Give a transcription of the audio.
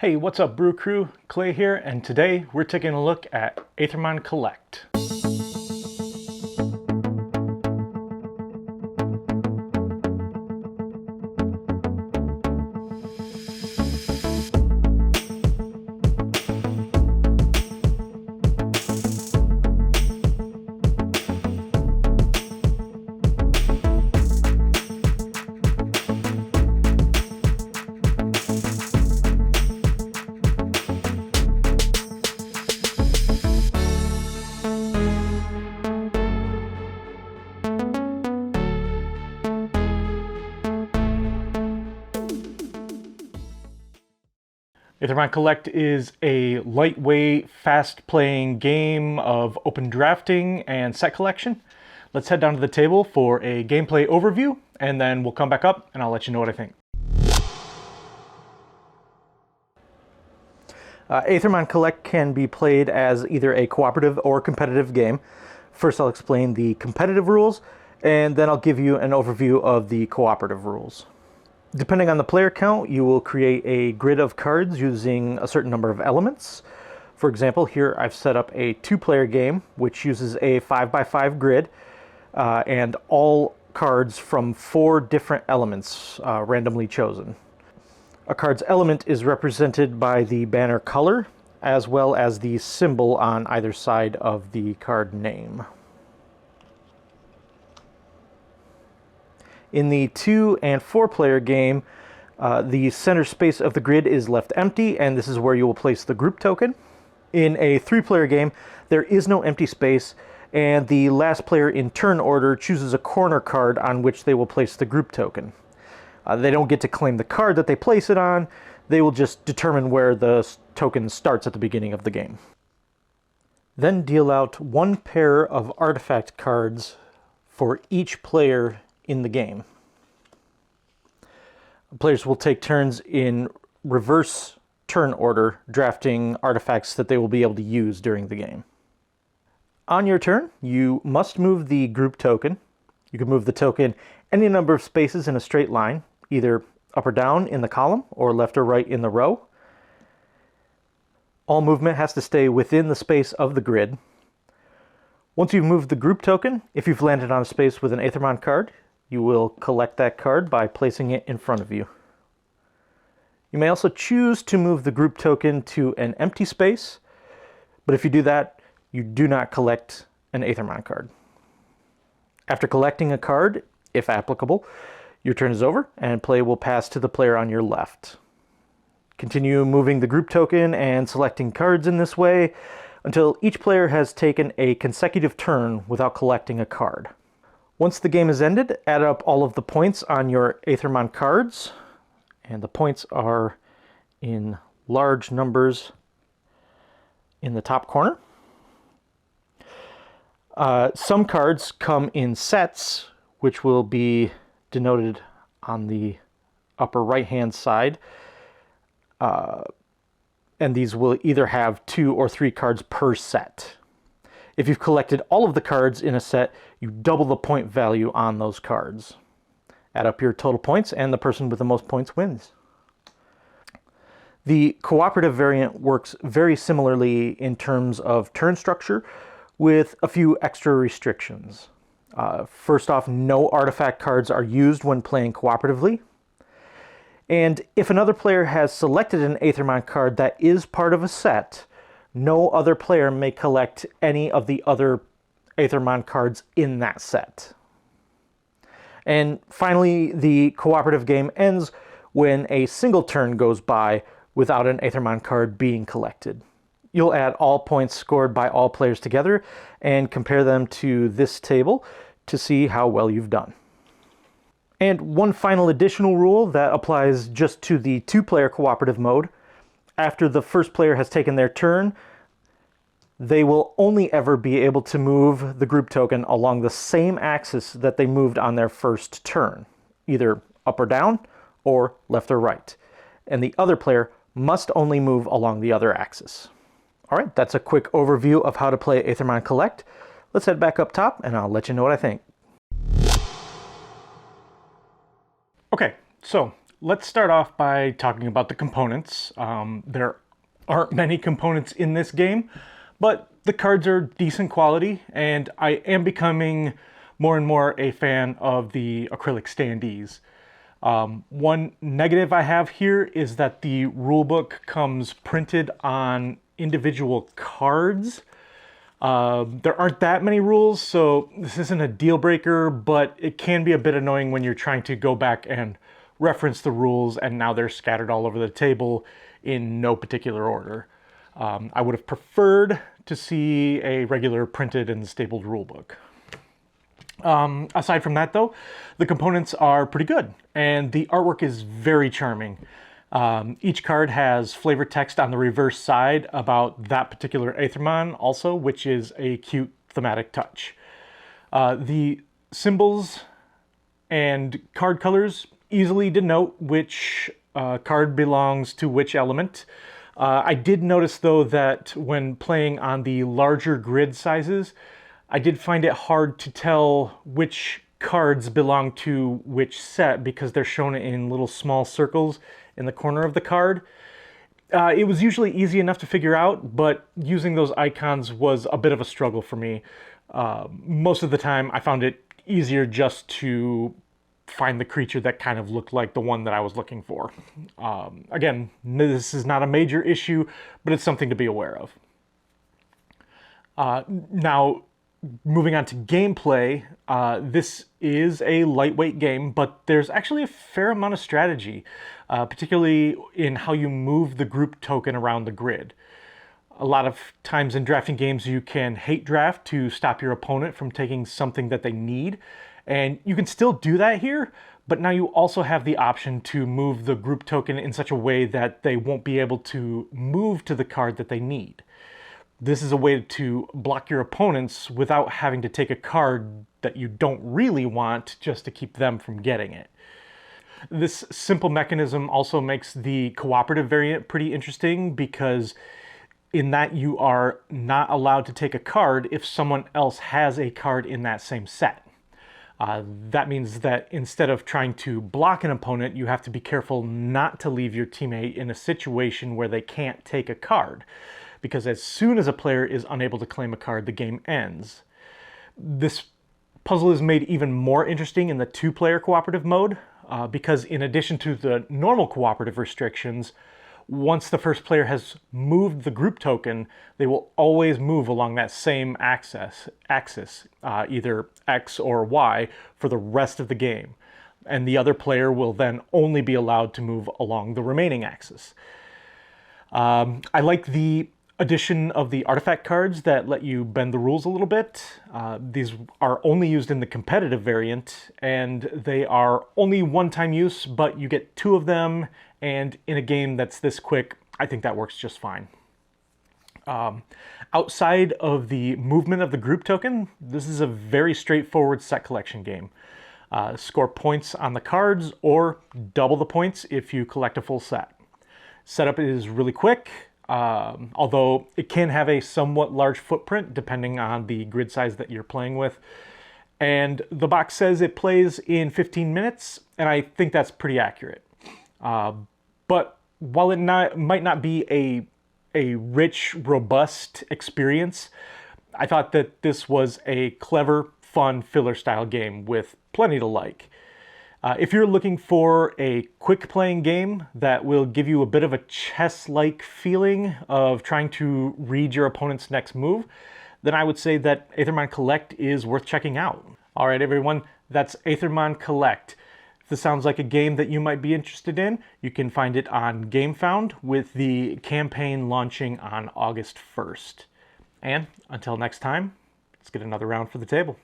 Hey, what's up, Brew Crew? Clay here, and today we're taking a look at Aethermon Collect. Aethermon Collect is a lightweight, fast-playing game of open drafting and set collection. Let's head down to the table for a gameplay overview, and then we'll come back up and I'll let you know what I think. Aethermon Collect can be played as either a cooperative or competitive game. First I'll explain the competitive rules, and then I'll give you an overview of the cooperative rules. Depending on the player count, you will create a grid of cards using a certain number of elements. For example, here I've set up a 2-player game which uses a 5x5 grid and all cards from 4 different elements randomly chosen. A card's element is represented by the banner color as well as the symbol on either side of the card name. In the 2- and 4-player game, the center space of the grid is left empty, and this is where you will place the group token. In a 3-player game, there is no empty space, and the last player in turn order chooses a corner card on which they will place the group token. They don't get to claim the card that they place it on, they will just determine where the token starts at the beginning of the game. Then deal out 1 pair of artifact cards for each player in the game. Players will take turns in reverse turn order, drafting artifacts that they will be able to use during the game. On your turn, you must move the group token. You can move the token any number of spaces in a straight line, either up or down in the column or left or right in the row. All movement has to stay within the space of the grid. Once you've moved the group token, if you've landed on a space with an Aethermon card, you will collect that card by placing it in front of you. You may also choose to move the group token to an empty space, but if you do that, you do not collect an Aethermon card. After collecting a card, if applicable, your turn is over and play will pass to the player on your left. Continue moving the group token and selecting cards in this way until each player has taken a consecutive turn without collecting a card. Once the game is ended, add up all of the points on your Aethermon cards, and the points are in large numbers in the top corner. Some cards come in sets, which will be denoted on the upper right-hand side, and these will either have 2 or 3 cards per set. If you've collected all of the cards in a set, you double the point value on those cards. Add up your total points, and the person with the most points wins. The cooperative variant works very similarly in terms of turn structure, with a few extra restrictions. First off, no artifact cards are used when playing cooperatively. And if another player has selected an Aethermon card that is part of a set, no other player may collect any of the other Aethermon cards in that set. And finally, the cooperative game ends when a single turn goes by without an Aethermon card being collected. You'll add all points scored by all players together and compare them to this table to see how well you've done. And one final additional rule that applies just to the 2-player cooperative mode. After the first player has taken their turn, they will only ever be able to move the group token along the same axis that they moved on their first turn, either up or down or left or right. And the other player must only move along the other axis. All right, that's a quick overview of how to play Aethermon Collect. Let's head back up top and I'll let you know what I think. Okay, so let's start off by talking about the components. There aren't many components in this game, but the cards are decent quality, and I am becoming more and more a fan of the acrylic standees. One negative I have here is that the rulebook comes printed on individual cards. There aren't that many rules, so this isn't a deal breaker, but it can be a bit annoying when you're trying to go back and reference the rules and now they're scattered all over the table in no particular order. I would have preferred to see a regular printed and stapled rulebook. Aside from that though, the components are pretty good and the artwork is very charming. Each card has flavor text on the reverse side about that particular Aethermon also, which is a cute thematic touch. The symbols and card colors easily denote which card belongs to which element. I did notice though that when playing on the larger grid sizes, I did find it hard to tell which cards belong to which set because they're shown in little small circles in the corner of the card. It was usually easy enough to figure out, but using those icons was a bit of a struggle for me. Most of the time I found it easier just to find the creature that kind of looked like the one that I was looking for. Again, this is not a major issue, but it's something to be aware of. Now, moving on to gameplay, this is a lightweight game, but there's actually a fair amount of strategy, particularly in how you move the group token around the grid. A lot of times in drafting games, you can hate draft to stop your opponent from taking something that they need, and you can still do that here, but now you also have the option to move the group token in such a way that they won't be able to move to the card that they need. This is a way to block your opponents without having to take a card that you don't really want just to keep them from getting it. This simple mechanism also makes the cooperative variant pretty interesting because in that you are not allowed to take a card if someone else has a card in that same set. That means that instead of trying to block an opponent, you have to be careful not to leave your teammate in a situation where they can't take a card, because as soon as a player is unable to claim a card, the game ends. This puzzle is made even more interesting in the two-player cooperative mode, because in addition to the normal cooperative restrictions, once the first player has moved the group token, they will always move along that same axis, either X or Y, for the rest of the game. And the other player will then only be allowed to move along the remaining axis. I like the addition of the artifact cards that let you bend the rules a little bit. These are only used in the competitive variant, and they are only one-time use, but you get 2 of them, and in a game that's this quick, I think that works just fine. Outside of the movement of the group token, this is a very straightforward set collection game. Score points on the cards, or double the points if you collect a full set. Setup is really quick, although it can have a somewhat large footprint depending on the grid size that you're playing with. And the box says it plays in 15 minutes, and I think that's pretty accurate. But while it might not be a rich, robust experience, I thought that this was a clever, fun, filler-style game with plenty to like. If you're looking for a quick-playing game that will give you a bit of a chess-like feeling of trying to read your opponent's next move, then I would say that Aethermon Collect is worth checking out. All right, everyone, that's Aethermon Collect. If this sounds like a game that you might be interested in, you can find it on GameFound with the campaign launching on August 1st. And until next time, let's get another round for the table.